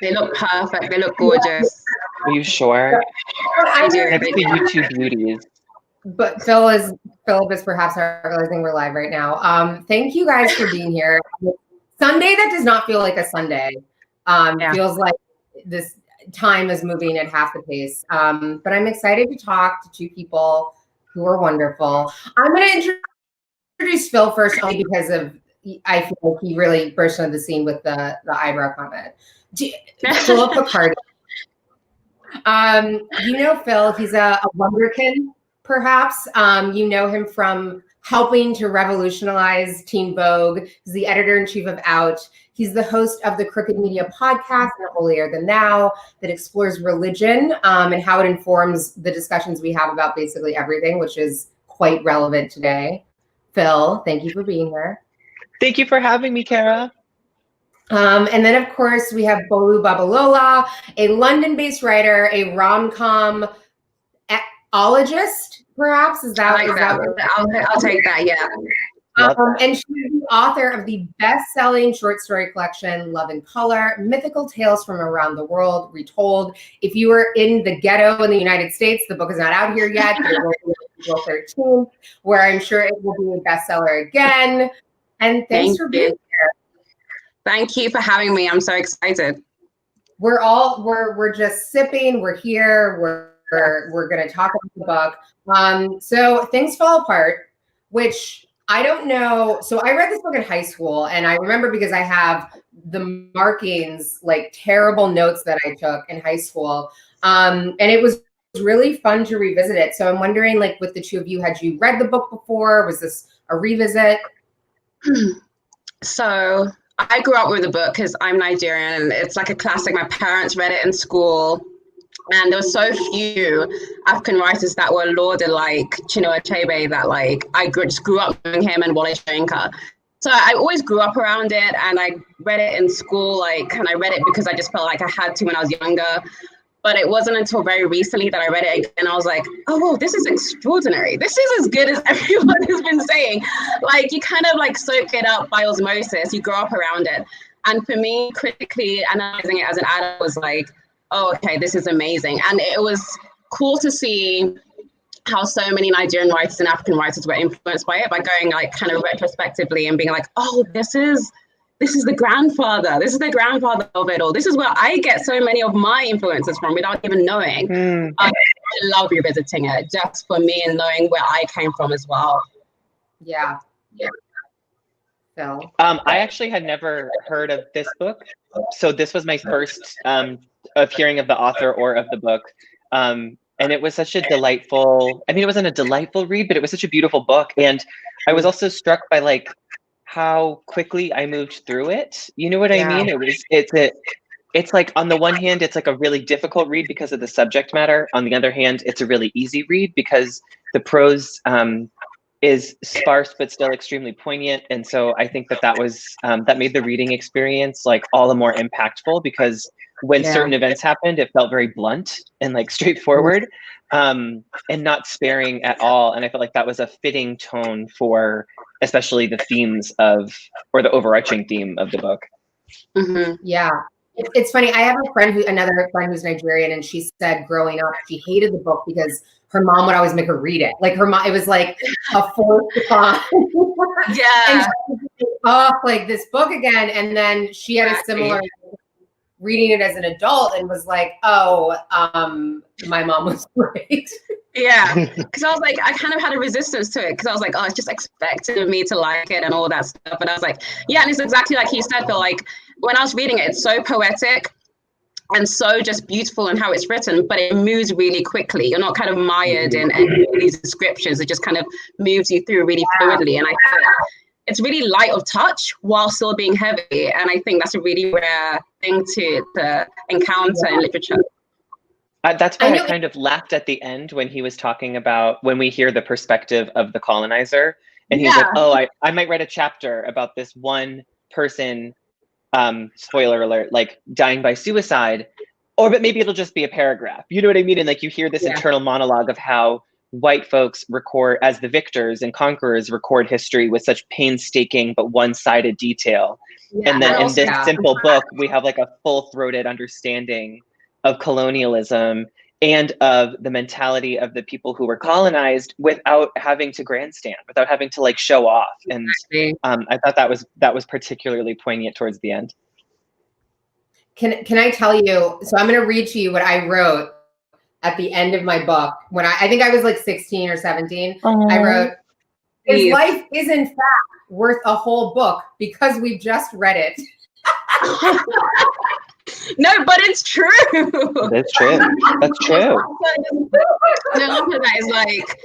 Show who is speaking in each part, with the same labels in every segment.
Speaker 1: They look perfect. They look gorgeous.
Speaker 2: Are you sure?
Speaker 1: I do.
Speaker 2: Next to YouTube beauties.
Speaker 3: But Phillip is perhaps not realizing we're live right now. Thank you guys for being here. Sunday that does not feel like a Sunday. Feels like this time is moving at half the pace. But I'm excited to talk to two people who are wonderful. I'm going to introduce Phil first, only because I feel like he really burst onto the scene with the eyebrow comment. Phillip Picardi. You know Phil, he's a wonderkin, perhaps. You know him from helping to revolutionize Teen Vogue. He's the editor-in-chief of Out. He's the host of the Crooked Media podcast, No Holier Than Thou, that explores religion and how it informs the discussions we have about basically everything, which is quite relevant today. Phil, thank you for being here.
Speaker 2: Thank you for having me, Kara.
Speaker 3: And then, of course, we have Bolu Babalola, a London-based writer, a rom-com ologist, perhaps? Is that
Speaker 1: I'll take that, yeah.
Speaker 3: And she's the author of the best-selling short story collection, Love in Color, Mythical Tales from Around the World, Retold. If you were in the ghetto in the United States, the book is not out here yet, but it will be April 13th, where I'm sure it will be a bestseller again. And thanks for being here.
Speaker 1: Thank you for having me. I'm so excited.
Speaker 3: We're just sipping. We're here. We're going to talk about the book. So things fall apart, which I don't know. So I read this book in high school, and I remember because I have the markings, like terrible notes that I took in high school. And it was really fun to revisit it. So I'm wondering, like, with the two of you, had you read the book before? Was this a revisit?
Speaker 1: So I grew up with the book because I'm Nigerian, and it's like a classic. My parents read it in school, and there were so few African writers that were lauded like Chinua Achebe that like I just grew up knowing him and Wole Soyinka. So I always grew up around it, and I read it in school, and I read it because I just felt like I had to when I was younger. But it wasn't until very recently that I read it again, and I was like, oh, whoa, this is extraordinary. This is as good as everyone has been saying. Like, you kind of like soak it up by osmosis. You grow up around it. And for me, critically analyzing it as an adult was like, oh, okay, this is amazing. And it was cool to see how so many Nigerian writers and African writers were influenced by it, by going like kind of retrospectively and being like, oh, this is the grandfather. This is the grandfather of it all. This is where I get so many of my influences from without even knowing. I love revisiting it just for me and knowing where I came from as well.
Speaker 3: Yeah. Phil?
Speaker 2: I actually had never heard of this book. So this was my first of hearing of the author or of the book. And it was such a delightful, I mean, it wasn't a delightful read, but it was such a beautiful book. And I was also struck by like how quickly I moved through it. You know what I mean? It's like, on the one hand, it's like a really difficult read because of the subject matter. On the other hand, it's a really easy read because the prose is sparse, but still extremely poignant. And so I think that was, that made the reading experience like all the more impactful, because when certain events happened, it felt very blunt and like straightforward, and not sparing at all. And I felt like that was a fitting tone for especially the themes or the overarching theme of the book.
Speaker 3: Mm-hmm. Yeah. It's funny. I have another friend who's Nigerian, and she said growing up, she hated the book because her mom would always make her read it. Like her mom, it was like a forced upon. And she was like, oh, like this book again. And then she had a similar reading it as an adult and was like, oh, my mom was right.
Speaker 1: Yeah, because I was like, I kind of had a resistance to it because I was like, oh, it's just expected of me to like it and all that stuff. But I was like, yeah, and it's exactly like you said, Phil. Like when I was reading it, it's so poetic and so just beautiful in how it's written, but it moves really quickly. You're not kind of mired in these descriptions. It just kind of moves you through really fluidly. And I think it's really light of touch while still being heavy. And I think that's a really rare thing to encounter in literature.
Speaker 2: That's why I kind of laughed at the end when he was talking about when we hear the perspective of the colonizer. And he's like, oh, I might write a chapter about this one person, spoiler alert, like dying by suicide, but maybe it'll just be a paragraph. You know what I mean? And like you hear this internal monologue of how white folks record, as the victors and conquerors, record history with such painstaking but one-sided detail.
Speaker 3: Yeah,
Speaker 2: and then in this simple book, we have like a full-throated understanding of colonialism and of the mentality of the people who were colonized without having to grandstand, without having to like show off. And I thought that was particularly poignant towards the end.
Speaker 3: Can I tell you? So I'm going to read to you what I wrote at the end of my book when I think I was like 16 or 17. I wrote, "His life is in fact worth a whole book because we just read it."
Speaker 1: No, but it's true.
Speaker 2: That's true. That's true.
Speaker 1: No, guys, like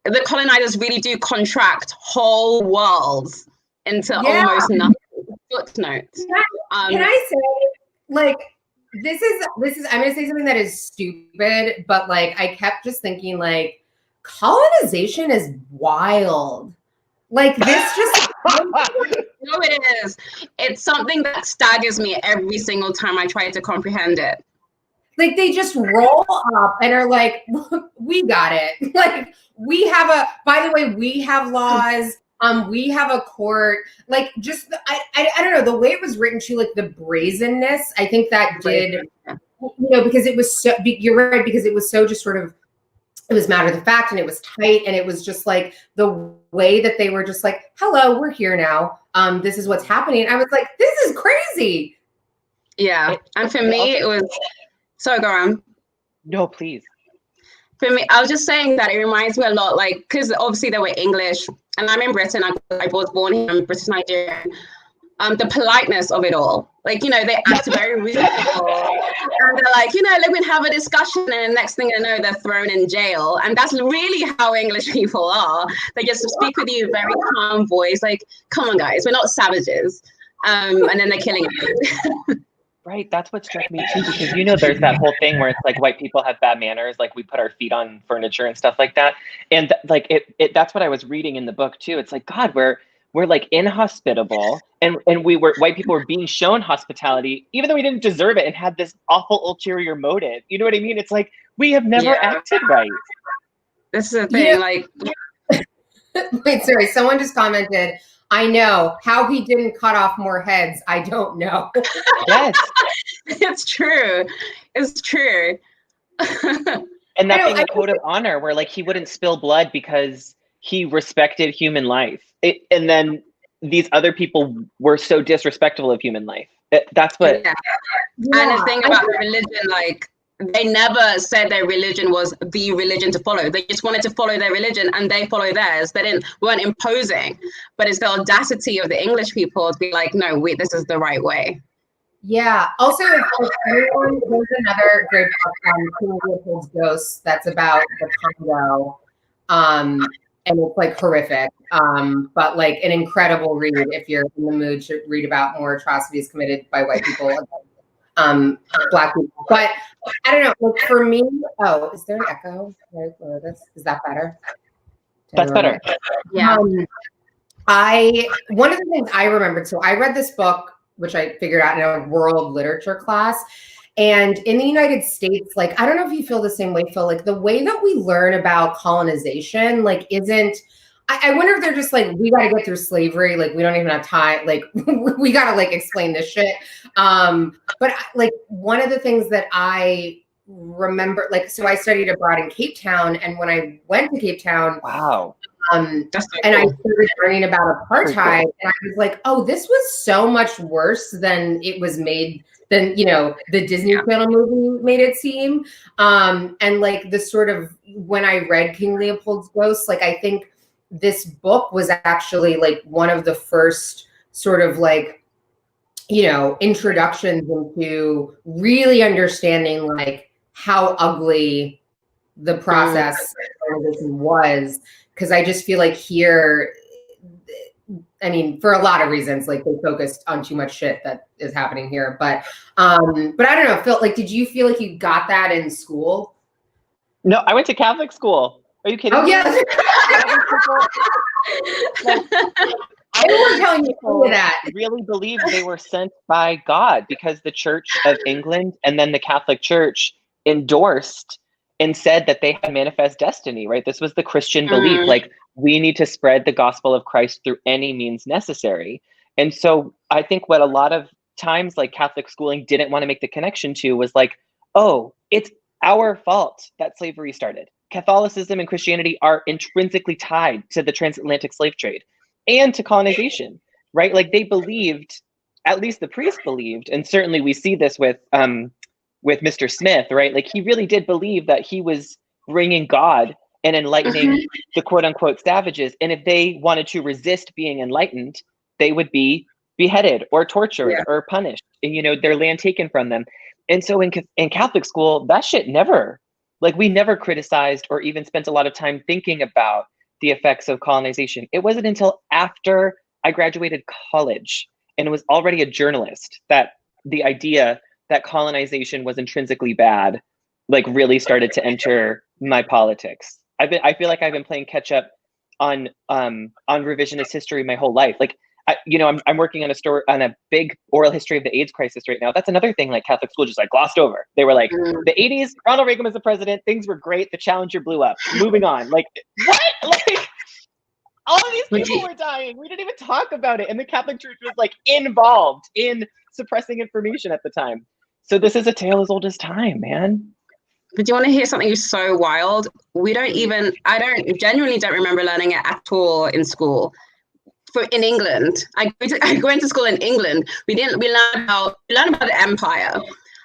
Speaker 1: the colonizers really do contract whole worlds into almost nothing. Footnotes.
Speaker 3: Can I say, like, this is I'm gonna say something that is stupid, but like I kept just thinking, like, colonization is wild. Like this just
Speaker 1: no, it is. It's something that staggers me every single time I try to comprehend it.
Speaker 3: Like they just roll up and are like, "Look, we got it." Like we have by the way, we have laws. We have a court. Like just I don't know, the way it was written to, like the brazenness. I think that did, because it was so. You're right, because it was so just sort of. It was matter of fact, and it was tight, and it was just like the way that they were just like, "Hello, we're here now. This is what's happening." I was like, "This is crazy."
Speaker 1: Yeah, and for me, it was. So go on.
Speaker 2: No, please.
Speaker 1: For me, I was just saying that it reminds me a lot, like, because obviously they were English, and I'm in Britain. I was born here. I'm British Nigerian. The politeness of it all, like, they act very reasonable, and they're like, let me have a discussion, and the next thing you know, they're thrown in jail. And that's really how English people are. They just speak with you very calm voice, like, come on, guys, we're not savages. And then they're killing you.
Speaker 2: Right, that's what struck me too, because there's that whole thing where it's like white people have bad manners, like we put our feet on furniture and stuff like that, and like it that's what I was reading in the book too. It's like, God, we're like inhospitable, and white people were being shown hospitality even though we didn't deserve it and had this awful ulterior motive. You know what I mean? It's like we have never acted right.
Speaker 1: This is the thing, like.
Speaker 3: Wait, sorry, someone just commented, "I know how he didn't cut off more heads. I don't know."
Speaker 2: Yes,
Speaker 1: it's true. It's true.
Speaker 2: And that being a code of honor, where like he wouldn't spill blood because he respected human life, and then these other people were so disrespectful of human life. That's what.
Speaker 1: Yeah. And the thing about the religion, like. They never said their religion was the religion to follow. They just wanted to follow their religion, and they follow theirs. They weren't imposing, but it's the audacity of the English people to be like, no, this is the right way.
Speaker 3: Yeah. Also, there's another great book, King Leopold's Ghost, that's about the Congo, and it's like horrific, but like an incredible read if you're in the mood to read about more atrocities committed by white people. Black people, but I don't know. Like for me, is there an echo? Is that better?
Speaker 2: That's better.
Speaker 1: Yeah.
Speaker 3: One of the things I remembered. So I read this book, which I figured out in a world literature class, and in the United States, like I don't know if you feel the same way, Phil. Like the way that we learn about colonization, like isn't. I wonder if they're just like, we got to get through slavery. Like, we don't even have time. Like, we got to like explain this shit. But like one of the things that I remember, like, so I studied abroad in Cape Town. And when I went to Cape Town,
Speaker 2: wow.
Speaker 3: And I started learning about apartheid, and I was like, oh, this was so much worse than it was made, than, the Disney Channel movie made it seem. And like the sort of, when I read King Leopold's Ghost, like, I think this book was actually like one of the first sort of like, introductions into really understanding like how ugly the process was. Because I just feel like here, I mean, for a lot of reasons, like they focused on too much shit that is happening here. But I don't know, Phil, like, did you feel like you got that in school?
Speaker 2: No, I went to Catholic school. Are you kidding me?
Speaker 3: Yeah. Everyone telling me that.
Speaker 2: Really believed they were sent by God, because the Church of England and then the Catholic Church endorsed and said that they had manifest destiny, right? This was the Christian belief,
Speaker 1: Mm.
Speaker 2: like we need to spread the gospel of Christ through any means necessary. And so I think what a lot of times like Catholic schooling didn't want to make the connection to was like, oh, it's our fault that slavery started. Catholicism and Christianity are intrinsically tied to the transatlantic slave trade and to colonization, right? Like they believed, at least the priest believed, and certainly we see this with Mr. Smith, right? Like he really did believe that he was bringing God and enlightening the quote unquote savages. And if they wanted to resist being enlightened, they would be beheaded or tortured or punished, and you know, their land taken from them. And so in Catholic school, that shit never, like we never criticized or even spent a lot of time thinking about the effects of colonization. It wasn't until after I graduated college and was already a journalist that the idea that colonization was intrinsically bad, like really started to enter my politics. I feel like I've been playing catch up on revisionist history my whole life. Like, I'm working on a big oral history of the AIDS crisis right now. That's another thing like Catholic school just like glossed over. They were like, the 80s, Ronald Reagan was the president, things were great, the Challenger blew up, moving on. Like, what? Like, all of these people were dying. We didn't even talk about it. And the Catholic Church was like involved in suppressing information at the time. So this is a tale as old as time, man.
Speaker 1: But do you want to hear something so wild? I genuinely don't remember learning it at all in school. In England, I went to school in England. We learned about the empire.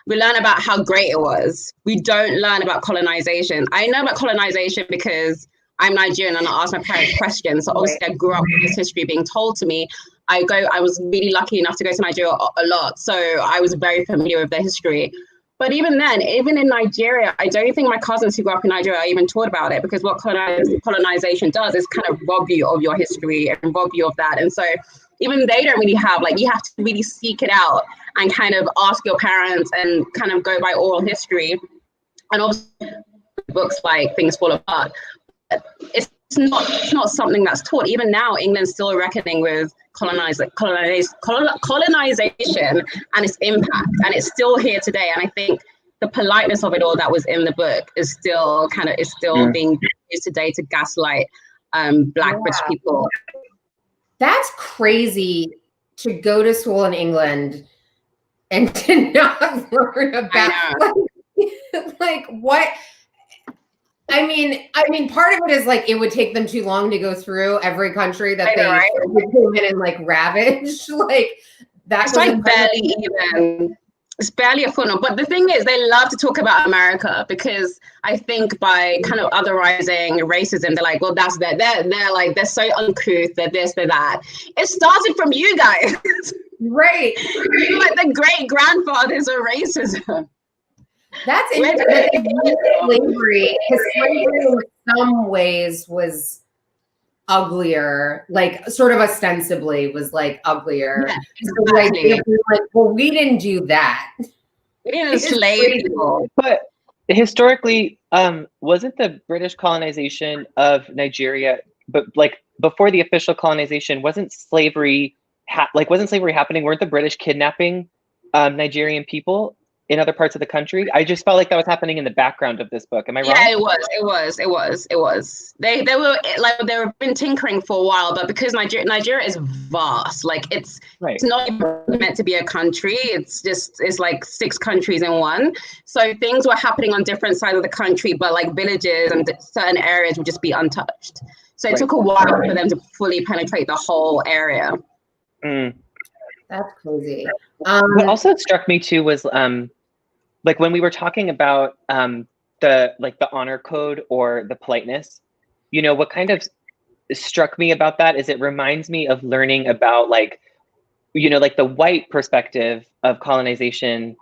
Speaker 1: We learn about how great it was. We don't learn about colonization. I know about colonization because I'm Nigerian and I ask my parents questions. So obviously I grew up with this history being told to me. I was really lucky enough to go to Nigeria a lot. So I was very familiar with their history. But even then, even in Nigeria, I don't think my cousins who grew up in Nigeria are even taught about it, because what colonization does is kind of rob you of your history and rob you of that. And so even they don't really have, like, you have to really seek it out and kind of ask your parents and kind of go by oral history. And obviously books like Things Fall Apart. It's not something that's taught. Even now, England's still reckoning with colonization and its impact, and it's still here today. And I think the politeness of it all that was in the book is still being used today to gaslight Black British people.
Speaker 3: That's crazy to go to school in England and to not learn about like what. I mean, part of it is like it would take them too long to go through every country that they came in and like ravaged. Like that's
Speaker 1: like it's barely a footnote. But the thing is, they love to talk about America because I think by kind of otherizing racism, they're like, well, that's that. They're like, they're so uncouth, they're this, they're that. It started from you guys.
Speaker 3: Right.
Speaker 1: You're like the great grandfathers of racism.
Speaker 3: That's interesting. Slavery, because slavery in some ways was uglier, like sort of ostensibly was like uglier.
Speaker 1: Yeah,
Speaker 3: so like, well, we didn't do that.
Speaker 1: We didn't enslave people.
Speaker 2: But historically, wasn't the British colonization of Nigeria, but like before the official colonization, wasn't slavery happening? Weren't the British kidnapping Nigerian people in other parts of the country? I just felt like that was happening in the background of this book. Am I wrong?
Speaker 1: Yeah, it was. They've been tinkering for a while, but because Nigeria is vast, like it's not even meant to be a country. It's like 6 countries in one. So things were happening on different sides of the country, but like villages and certain areas would just be untouched. So it took a while for them to fully penetrate the whole area.
Speaker 3: That's crazy.
Speaker 2: What also struck me too was like when we were talking about the honor code or the politeness, you know, what kind of struck me about that is it reminds me of learning about like, you know, like the white perspective of colonization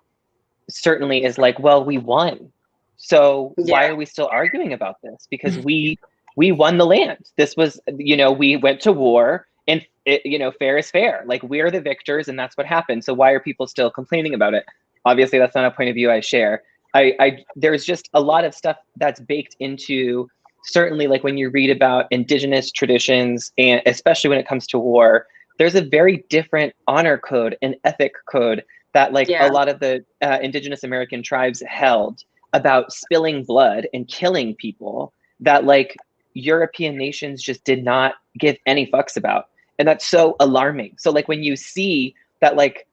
Speaker 2: certainly is like, well, we won. So why are we still arguing about this? Because we won the land. This was, you know, we went to war and it, you know, fair is fair. Like we are the victors and that's what happened. So why are people still complaining about it? Obviously, that's not a point of view I share. There's just a lot of stuff that's baked into, certainly like when you read about indigenous traditions, and especially when it comes to war, there's a very different honor code and ethic code that like a lot of the indigenous American tribes held. about spilling blood and killing people that like European nations just did not give any fucks about. And that's so alarming. So like when you see that like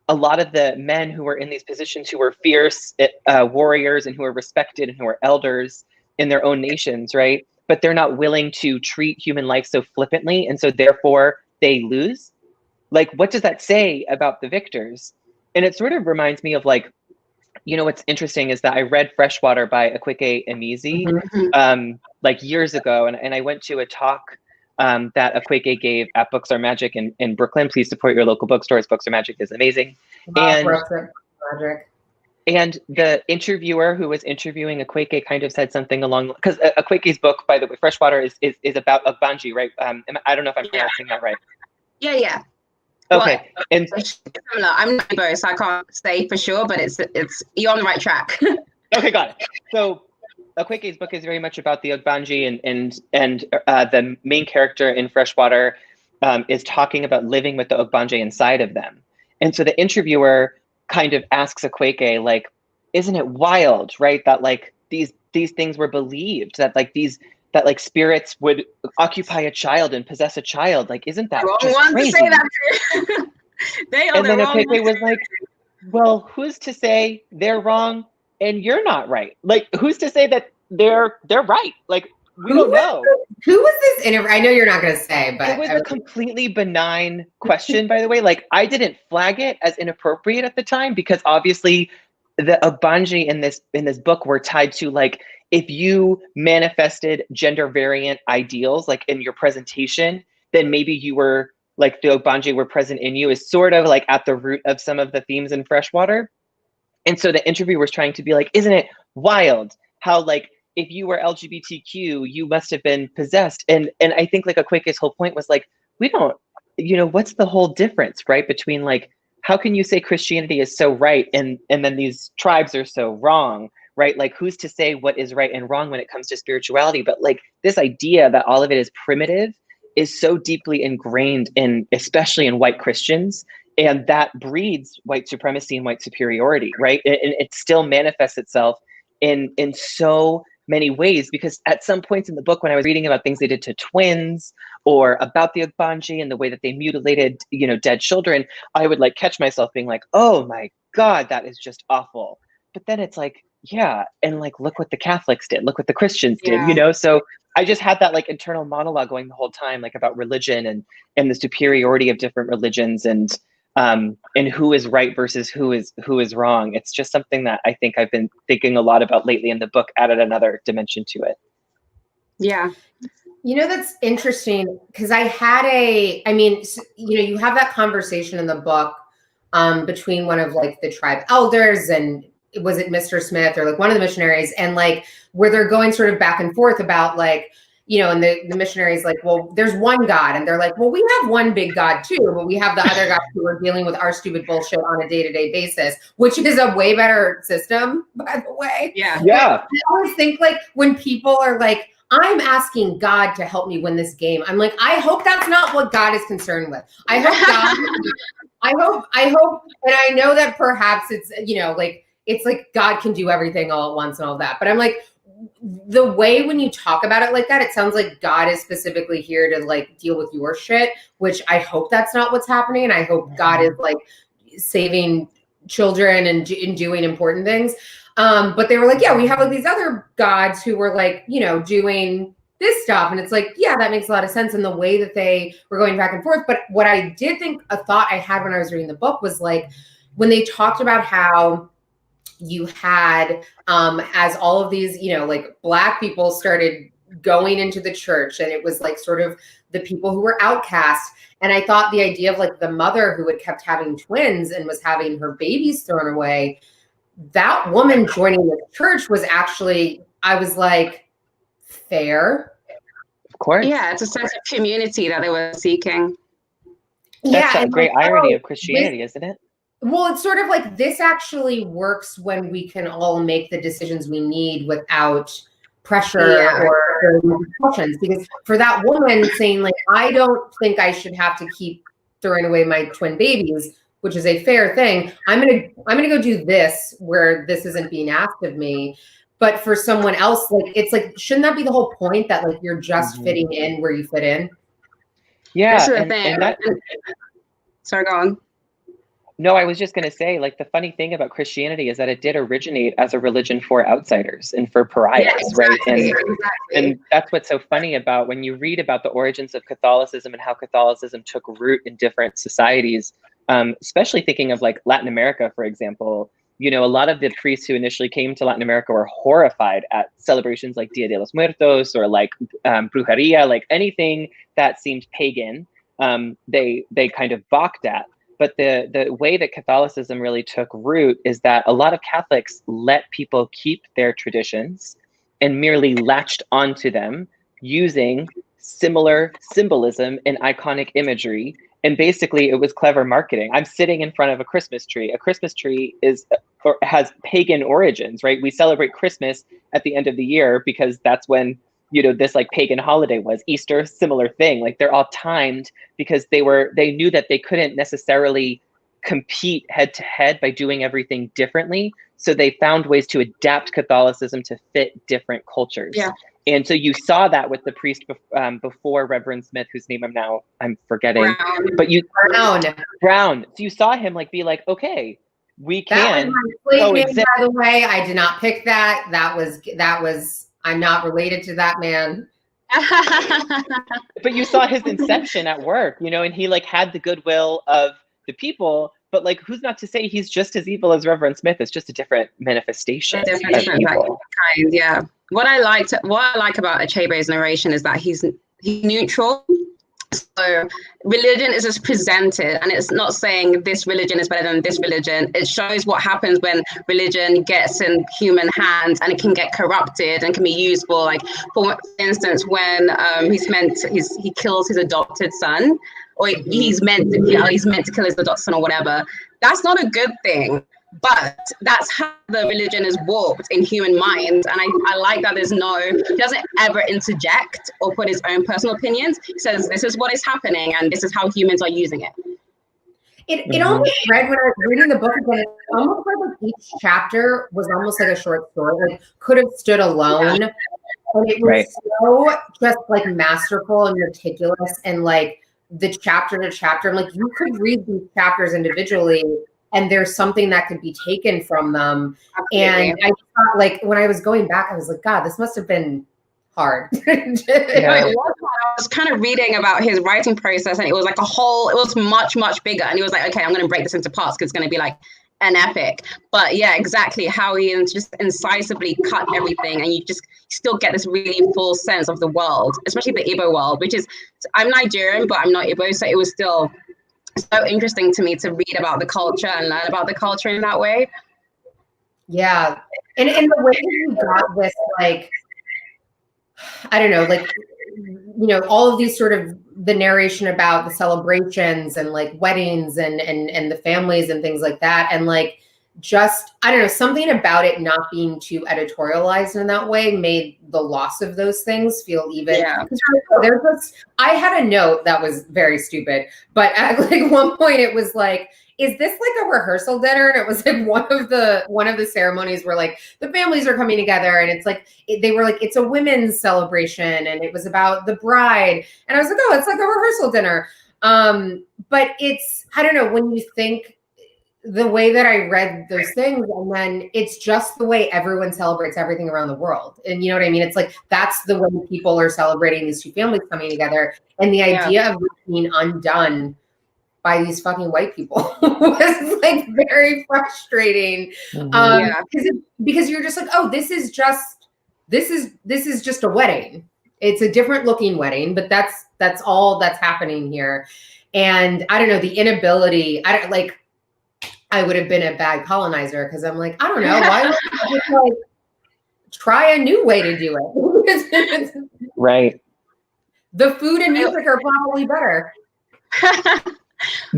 Speaker 2: a lot of the men who were in these positions who were fierce warriors and who are respected and who are elders in their own nations, right? But they're not willing to treat human life so flippantly. And so therefore they lose. Like, what does that say about the victors? And it sort of reminds me of like, you know, what's interesting is that I read Freshwater by Akweke Emezi like years ago. And I went to a talk that Akweke gave at Books Are Magic in Brooklyn. Please support your local bookstores. Books Are Magic is amazing. And the interviewer who was interviewing Akweke kind of said something along, because Akweke's book, by the way, Freshwater is about Ogbanji, right? I don't know if I'm pronouncing that right.
Speaker 1: Yeah.
Speaker 2: Okay.
Speaker 1: Well,
Speaker 2: and
Speaker 1: similar. I'm not Igbo, so I can't say for sure, but it's you're on the right track.
Speaker 2: Okay, got it. So Akweke's book is very much about the Ogbanji, and the main character in Freshwater is talking about living with the Ogbanji inside of them. And so the interviewer kind of asks Akweke, like, isn't it wild, right? That like these things were believed, that like that like spirits would occupy a child and possess a child. Like, isn't that
Speaker 1: wrong
Speaker 2: just
Speaker 1: one
Speaker 2: crazy?
Speaker 1: to say that. They are
Speaker 2: and
Speaker 1: the
Speaker 2: then
Speaker 1: wrong
Speaker 2: Akweke was like, well, who's to say they're wrong and you're not right? Like, who's to say that they're right? Like, we don't know.
Speaker 3: Who was this interview? I know you're not going to say, but
Speaker 2: it was a completely benign question, by the way. Like, I didn't flag it as inappropriate at the time because obviously the Ogbanji in this book were tied to like, if you manifested gender variant ideals like in your presentation, then maybe you were like the Ogbanji were present in you, is sort of like at the root of some of the themes in Freshwater. And so the interviewer was trying to be like, isn't it wild how like if you were LGBTQ, you must have been possessed. And I think like Akweke's whole point was like, we don't, you know, what's the whole difference, right? Between like, how can you say Christianity is so right and then these tribes are so wrong, right? Like, who's to say what is right and wrong when it comes to spirituality? But like this idea that all of it is primitive is so deeply ingrained in, especially in white Christians. And that breeds white supremacy and white superiority, right? And it still manifests itself in so many ways, because at some points in the book, when I was reading about things they did to twins or about the Ogbanji and the way that they mutilated, you know, dead children, I would like catch myself being like, oh my God, that is just awful. But then it's like, yeah, and like, look what the Catholics did, look what the Christians did, you know? So I just had that like internal monologue going the whole time, like about religion and the superiority of different religions and who is right versus who is wrong. It's just something that I think I've been thinking a lot about lately, and the book added another dimension to it.
Speaker 1: Yeah.
Speaker 3: You know, that's interesting because I mean, you know, you have that conversation in the book between one of like the tribe elders and was it Mr. Smith or like one of the missionaries, and like where they're going sort of back and forth about like, you know, and the missionaries like, well, there's one God. And they're like, well, we have one big God too, but we have the other guys who are dealing with our stupid bullshit on a day-to-day basis, which is a way better system, by the way.
Speaker 2: Yeah.
Speaker 3: I always think like when people are like, I'm asking God to help me win this game, I'm like, I hope that's not what God is concerned with. I hope God, I hope, and I know that perhaps it's, you know, like, it's like God can do everything all at once and all that. But I'm like, the way when you talk about it like that, it sounds like God is specifically here to like deal with your shit, which I hope that's not what's happening. And I hope God is like saving children and doing important things. But they were like, yeah, we have like these other gods who were like, you know, doing this stuff. And it's like, yeah, that makes a lot of sense in the way that they were going back and forth. But what I did think, a thought I had when I was reading the book was like, when they talked about how you had, as all of these, you know, like Black people started going into the church, and it was like sort of the people who were outcast. And I thought the idea of like the mother who had kept having twins and was having her babies thrown away, that woman joining the church was actually, I was like, fair.
Speaker 2: Of course.
Speaker 1: Yeah, it's a sense of community that they were seeking.
Speaker 2: That's a great irony of Christianity, isn't it?
Speaker 3: Well, it's sort of like this actually works when we can all make the decisions we need without pressure or discussions. Because for that woman saying like, I don't think I should have to keep throwing away my twin babies, which is a fair thing. I'm gonna go do this where this isn't being asked of me. But for someone else, like it's like, shouldn't that be the whole point, that like you're just fitting in where you fit in?
Speaker 2: Yeah,
Speaker 1: this is the thing. Sorry, go on.
Speaker 2: No, I was just going to say, like, the funny thing about Christianity is that it did originate as a religion for outsiders and for pariahs, right? And that's what's so funny about when you read about the origins of Catholicism and how Catholicism took root in different societies, especially thinking of like Latin America, for example. You know, a lot of the priests who initially came to Latin America were horrified at celebrations like Dia de los Muertos or like brujeria, like anything that seemed pagan, they kind of balked at. But the way that Catholicism really took root is that a lot of Catholics let people keep their traditions and merely latched onto them using similar symbolism and iconic imagery. And basically, it was clever marketing. I'm sitting in front of a Christmas tree. A Christmas tree has pagan origins, right? We celebrate Christmas at the end of the year because that's when, you know, this like pagan holiday was. Easter, similar thing. Like they're all timed because they knew that they couldn't necessarily compete head to head by doing everything differently. So they found ways to adapt Catholicism to fit different cultures.
Speaker 1: Yeah.
Speaker 2: And so you saw that with the priest before Reverend Smith, whose name I'm forgetting. Brown. So you saw him like be like, okay, we can.
Speaker 3: That was my slave name, by the way. I did not pick that. That was. I'm not related to that man.
Speaker 2: But you saw his inception at work, you know, and he like had the goodwill of the people. But like, who's not to say he's just as evil as Reverend Smith? It's just a different manifestation of evil.
Speaker 1: Kind, yeah. What I like about Achebe's narration is that he's neutral. So religion is just presented, and it's not saying this religion is better than this religion. It shows what happens when religion gets in human hands, and it can get corrupted and can be used for, like, for instance, when he kills his adopted son, or he's meant to kill his adopted son or whatever. That's not a good thing. But that's how the religion is warped in human minds. And I like that he doesn't ever interject or put his own personal opinions. He says, this is what is happening and this is how humans are using it.
Speaker 3: It almost read, when I was reading the book again, it almost read like each chapter was almost like a short story, like could have stood alone. Yeah. And it was so just like masterful and meticulous, and like the chapter to chapter. I'm like, you could read these chapters individually and there's something that could be taken from them. Absolutely. And I thought, like, when I was going back, I was like, God, this must have been hard.
Speaker 1: I was kind of reading about his writing process, and it was like it was much, much bigger. And he was like, okay, I'm going to break this into parts because it's going to be like an epic. But yeah, exactly how he just incisively cut everything. And you just still get this really full sense of the world, especially the Igbo world, which is, I'm Nigerian, but I'm not Igbo. So it was still so interesting to me to read about the culture and learn about the culture in that way.
Speaker 3: Yeah. And in the way that you got this, like, I don't know, like, you know, all of these sort of the narration about the celebrations and like weddings and the families and things like that. And like, just, I don't know, something about it not being too editorialized in that way made the loss of those things feel even. Yeah. I had a note that was very stupid, but at like one point it was like, is this like a rehearsal dinner? And it was like one of the ceremonies where like the families are coming together, and it's like they were like, it's a women's celebration, and it was about the bride, and I was like, oh, it's like a rehearsal dinner. But it's, I don't know, when you think the way that I read those things, and then it's just the way everyone celebrates everything around the world. And you know what I mean? It's like, that's the way people are celebrating these two families coming together. And the idea of being undone by these fucking white people was like very frustrating. Because you're just like, oh, this is just a wedding. It's a different looking wedding, but that's all that's happening here. And I don't know, the inability, I would have been a bad colonizer, because I'm like, I don't know, why would you just like try a new way to do it?
Speaker 2: Right.
Speaker 3: The food and music are probably better.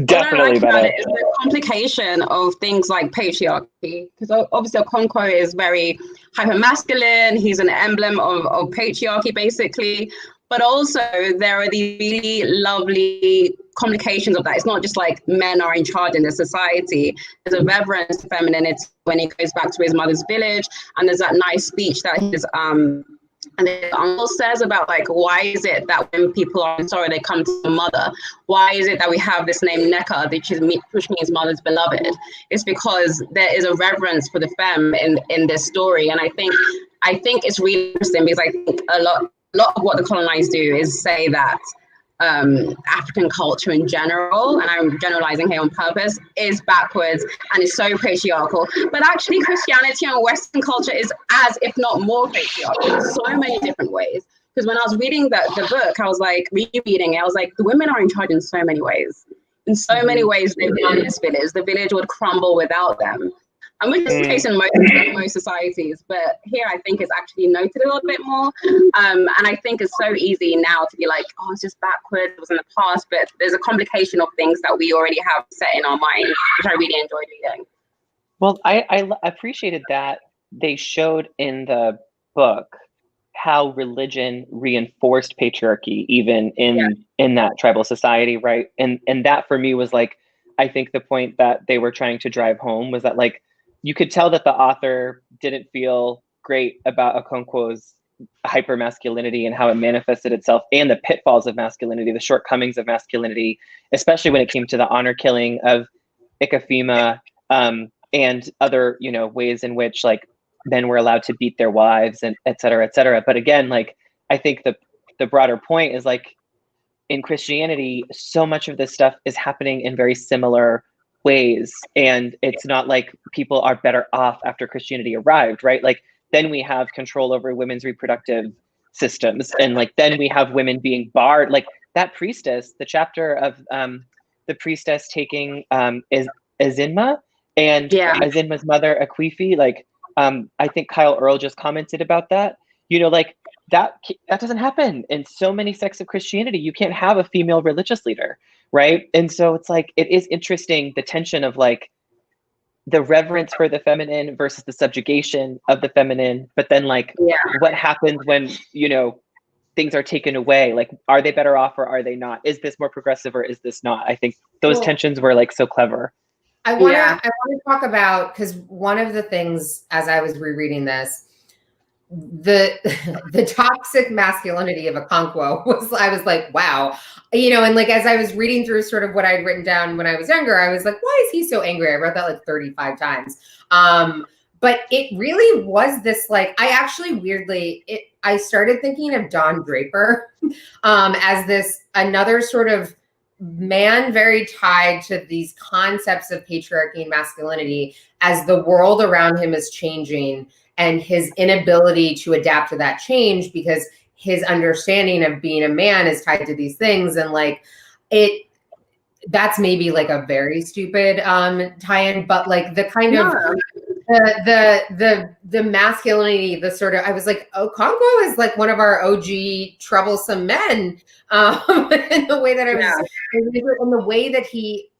Speaker 2: Definitely better.
Speaker 1: Is the complication of things like patriarchy, because obviously Okonkwo is very hyper-masculine. He's an emblem of patriarchy, basically. But also there are these really lovely complications of that. It's not just like men are in charge in the society. There's a reverence to femininity when he goes back to his mother's village, and there's that nice speech that his and the uncle says about like, why is it that when people are sorry they come to the mother? Why is it that we have this name Neka, which means mother's beloved? It's because there is a reverence for the femme in this story, and I think it's really interesting because I think a lot of what the colonized do is say that African culture in general, and I'm generalizing here on purpose, is backwards and is so patriarchal. But actually Christianity and Western culture is as if not more patriarchal in so many different ways. Because when I was reading the book, I was like rereading it, I was like, the women are in charge in so many ways. In so many ways they run this village. The village would crumble without them. And which is the case in most societies, but here I think it's actually noted a little bit more. And I think it's so easy now to be like, oh, it's just backwards, it was in the past, but there's a complication of things that we already have set in our mind, which I really enjoyed reading.
Speaker 2: Well, I appreciated that they showed in the book how religion reinforced patriarchy, even in that tribal society, right? And that for me was like, I think the point that they were trying to drive home was that like, you could tell that the author didn't feel great about Okonkwo's hypermasculinity and how it manifested itself, and the pitfalls of masculinity, the shortcomings of masculinity, especially when it came to the honor killing of Ikafima, and other, ways in which like men were allowed to beat their wives and et cetera, et cetera. But again, like, I think the broader point is like, in Christianity, so much of this stuff is happening in very similar ways, and it's not like people are better off after Christianity arrived, right? Like, then we have control over women's reproductive systems, and like then we have women being barred. Like that priestess, the chapter of the priestess taking Azinma and Azinma's mother Akwifi, like I think Kyle Earl just commented about that. Like that doesn't happen in so many sects of Christianity. You can't have a female religious leader, right? And so it's like, it is interesting, the tension of like the reverence for the feminine versus the subjugation of the feminine, but then like what happens when things are taken away? Like, are they better off or are they not? Is this more progressive or is this not? I think those tensions were like so clever.
Speaker 3: I want to talk about, because one of the things as I was rereading this, the toxic masculinity of Okonkwo I was like, wow, and like as I was reading through sort of what I'd written down when I was younger, I was like, why is he so angry? I wrote that like 35 times. But it really was this, like, I actually weirdly, I started thinking of Don Draper as this another sort of man very tied to these concepts of patriarchy and masculinity as the world around him is changing, and his inability to adapt to that change because his understanding of being a man is tied to these things. And like that's maybe like a very stupid tie-in, but like the kind of the masculinity, the sort of, I was like, Okonkwo is like one of our OG troublesome men in the way that I was, and the way that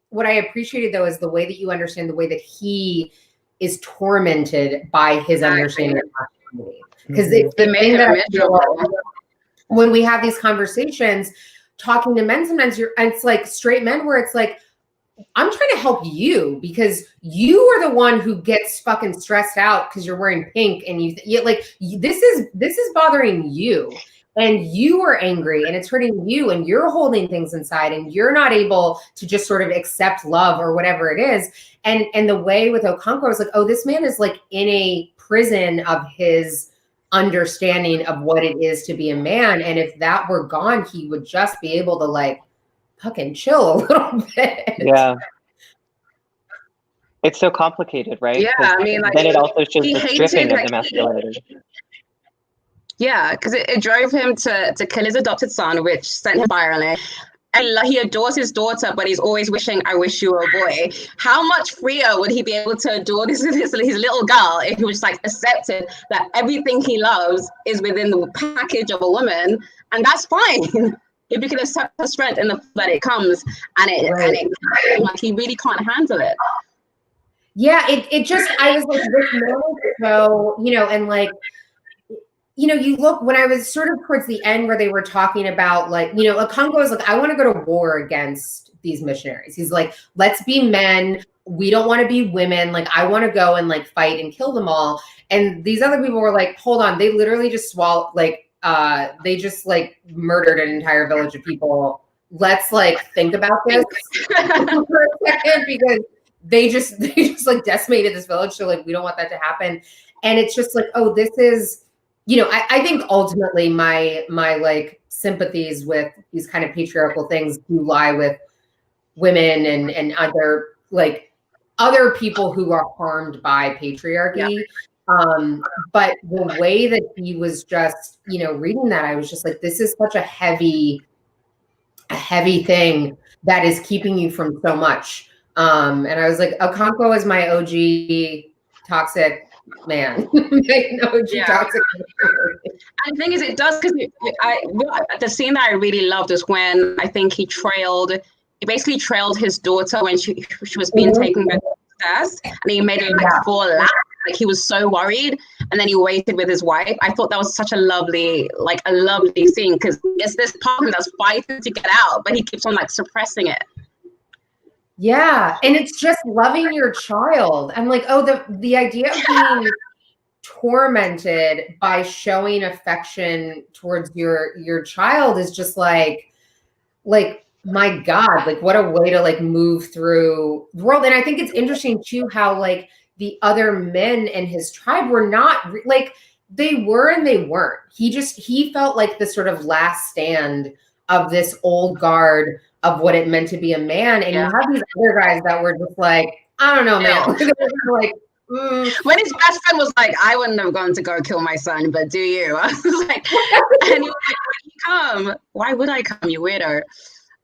Speaker 3: what I appreciated though is the way that you understand the way that he is tormented by his understanding of masculinity. Because it's the thing that when we have these conversations, talking to men, sometimes it's like straight men where it's like, I'm trying to help you because you are the one who gets fucking stressed out because you're wearing pink and this is bothering you. And you are angry and it's hurting you and you're holding things inside and you're not able to just sort of accept love or whatever it is. And the way with Okonkwo, I was like, oh, this man is like in a prison of his understanding of what it is to be a man. And if that were gone, he would just be able to like fucking chill a little bit.
Speaker 2: Yeah. It's so complicated, right?
Speaker 1: Yeah, I mean, like,
Speaker 2: then it also shows the stripping of the masculinity.
Speaker 1: Yeah, because it drove him to kill his adopted son, which sent him spiraling. And he adores his daughter, but he's always wishing, I wish you were a boy. How much freer would he be able to adore his little girl if he was like accepted that everything he loves is within the package of a woman, and that's fine. If you can accept the strength and the that it comes, and like he really can't handle it.
Speaker 3: Yeah, it just, I was like, this moment, so and like. You look, when I was sort of towards the end where they were talking about like, Okonkwo was like, I want to go to war against these missionaries. He's like, let's be men. We don't want to be women. Like, I want to go and like fight and kill them all. And these other people were like, hold on, they literally just swallowed, like, they just like murdered an entire village of people. Let's like think about this for a second, because they just like decimated this village. So like, we don't want that to happen. And it's just like, oh, this is, you know, I think ultimately my like sympathies with these kind of patriarchal things do lie with women and other like other people who are harmed by patriarchy. Yeah. But the way that he was just, you know, reading that, I was just like, this is such a heavy thing that is keeping you from so much. And I was like, Okonkwo is my OG toxic man. Toxic.
Speaker 1: And the thing is, it does, because the scene that I really loved was when I think he basically trailed his daughter when she was being taken by the stairs, and he made her like fall out. Like, he was so worried, and then he waited with his wife. I thought that was such a lovely scene, because it's this part of him that's fighting to get out, but he keeps on like suppressing it.
Speaker 3: Yeah, and it's just loving your child. I'm like, oh, the idea of being tormented by showing affection towards your child is just like my God, like what a way to like move through the world. And I think it's interesting too how like the other men in his tribe were not like, they were and they weren't. He felt like the sort of last stand of this old guard of what it meant to be a man. And you have these other guys that were just like, I don't know, man. Like,
Speaker 1: when his best friend was like, I wouldn't have gone to go kill my son, but do you? I was like, and he was like, why did you come? Why would I come, you weirdo?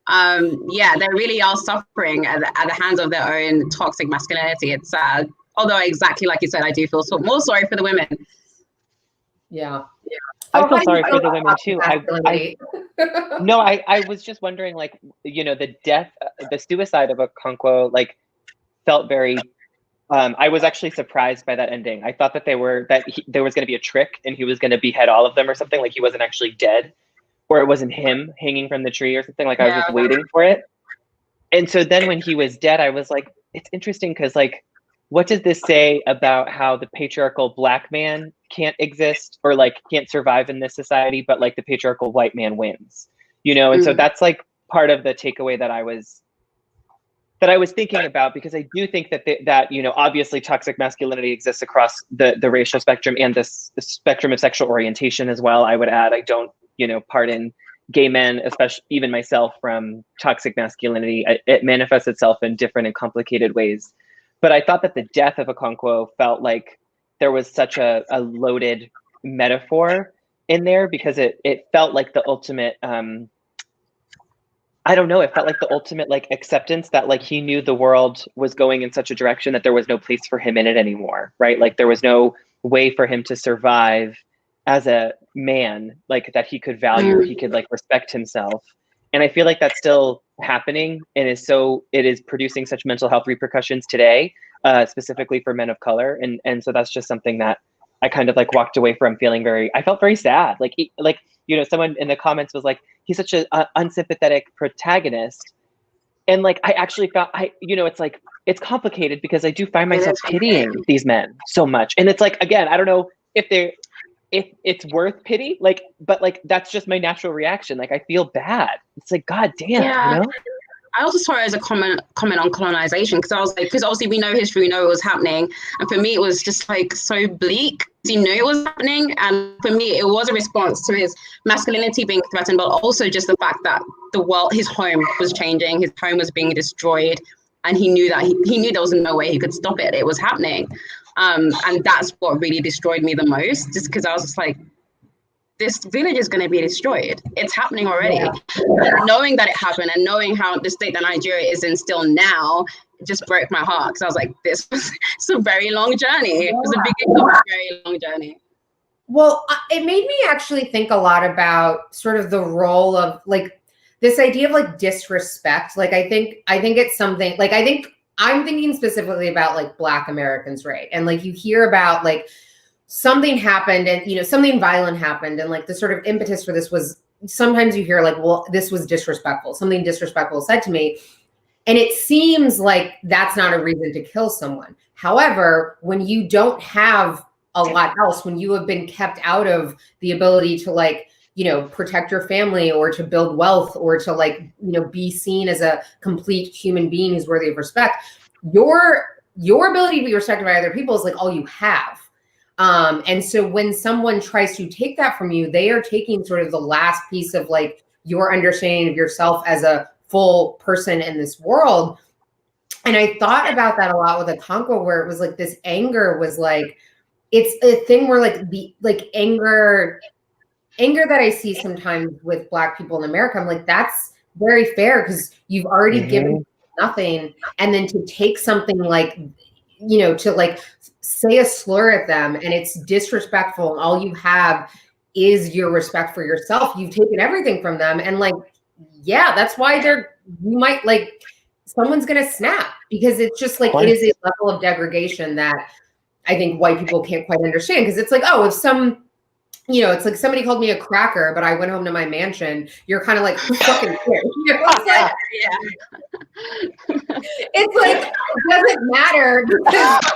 Speaker 1: They really are suffering at the hands of their own toxic masculinity. It's sad. Although, exactly like you said, I do feel more sorry for the women.
Speaker 3: Yeah.
Speaker 2: I feel sorry for the women too. I was just wondering, like, you know, the suicide of Okonkwo, like, felt very. I was actually surprised by that ending. I thought that there was going to be a trick and he was going to behead all of them or something. Like, he wasn't actually dead, or it wasn't him hanging from the tree or something. Like, I was just waiting for it. And so then when he was dead, I was like, it's interesting, because like, what does this say about how the patriarchal Black man can't exist or like can't survive in this society, but like the patriarchal white man wins, you know? And so that's like part of the takeaway that I was thinking about, because I do think that you know, obviously toxic masculinity exists across the racial spectrum and the spectrum of sexual orientation as well. I would add, I don't, you know, pardon gay men, especially even myself, from toxic masculinity. It manifests itself in different and complicated ways. But I thought that the death of Okonkwo felt like there was such a loaded metaphor in there, because it felt like the ultimate, I don't know, it felt like the ultimate like acceptance that like he knew the world was going in such a direction that there was no place for him in it anymore, right? Like, there was no way for him to survive as a man, like, that he could value, he could like respect himself. And I feel like that's still happening, and it is producing such mental health repercussions today, specifically for men of color. And so that's just something that I kind of like walked away from feeling I felt very sad. Like, you know, someone in the comments was like, he's such an unsympathetic protagonist. And like, I actually felt, you know, it's like, it's complicated, because I do find myself pitying these men so much. And it's like, again, I don't know if it's worth pity, like, but like, that's just my natural reaction. Like, I feel bad. It's like, God damn, you know?
Speaker 1: I also saw it as a comment on colonization, because I was like, because obviously we know history, we know it was happening, and for me it was just like so bleak. He knew it was happening, and for me it was a response to his masculinity being threatened, but also just the fact that the world, his home was changing, his home was being destroyed, and he knew that he knew there was no way he could stop it. It was happening, and that's what really destroyed me the most, just because I was just like, this village is going to be destroyed. It's happening already. Yeah. Knowing that it happened, and knowing how the state that Nigeria is in still now, it just broke my heart, because I was like, it's a very long journey. Yeah. It was the beginning of a very long journey.
Speaker 3: Well, it made me actually think a lot about sort of the role of like this idea of like disrespect. Like, I think it's something like, I'm thinking specifically about like Black Americans, right? And like, you hear about like, something happened, and you know, something violent happened, and like the sort of impetus for this was, sometimes you hear like, well, this was disrespectful, something disrespectful said to me. And it seems like that's not a reason to kill someone. However, when you don't have a lot else, when you have been kept out of the ability to like, protect your family or to build wealth or to like, be seen as a complete human being who's worthy of respect, your ability to be respected by other people is like all you have. And so when someone tries to take that from you, they are taking sort of the last piece of like your understanding of yourself as a full person in this world. And I thought about that a lot with Okonkwo, where it was like this anger was like, it's a thing where like the like anger that I see sometimes with Black people in America, I'm like, that's very fair because you've already given nothing. And then to take something like, to like say a slur at them and it's disrespectful and all you have is your respect for yourself. You've taken everything from them. And like, yeah, that's why you might like, someone's going to snap because it's just like, it is a level of degradation that I think white people can't quite understand. Because it's like, oh, if it's like somebody called me a cracker, but I went home to my mansion. You're kind of like, who fucking cares? It's like, it's like, it doesn't matter because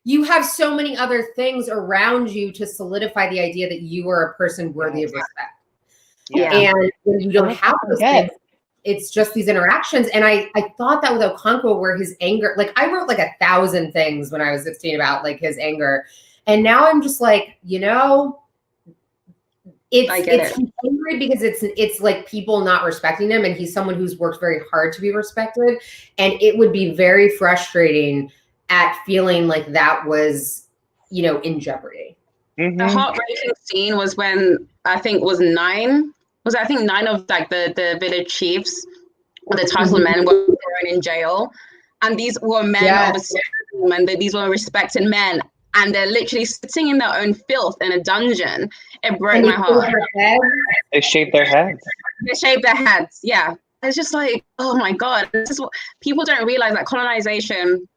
Speaker 3: you have so many other things around you to solidify the idea that you are a person worthy of respect.
Speaker 1: Yeah.
Speaker 3: And when you don't have those things, it's just these interactions. And I thought that with Okonkwo, where his anger, like I wrote like 1,000 things when I was 16 about like his anger. And now I'm just like, he's angry because it's like people not respecting him. And he's someone who's worked very hard to be respected. And it would be very frustrating at feeling like that was, in jeopardy.
Speaker 1: The heartbreaking scene was when I think nine of like the village chiefs or the titled men were thrown in jail. And these were men, obviously, and these were respected men. And they're literally sitting in their own filth in a dungeon. It broke my heart.
Speaker 2: They shaved their heads.
Speaker 1: They shaved their heads, yeah. It's just like, oh my God. This is what people don't realize, that colonization,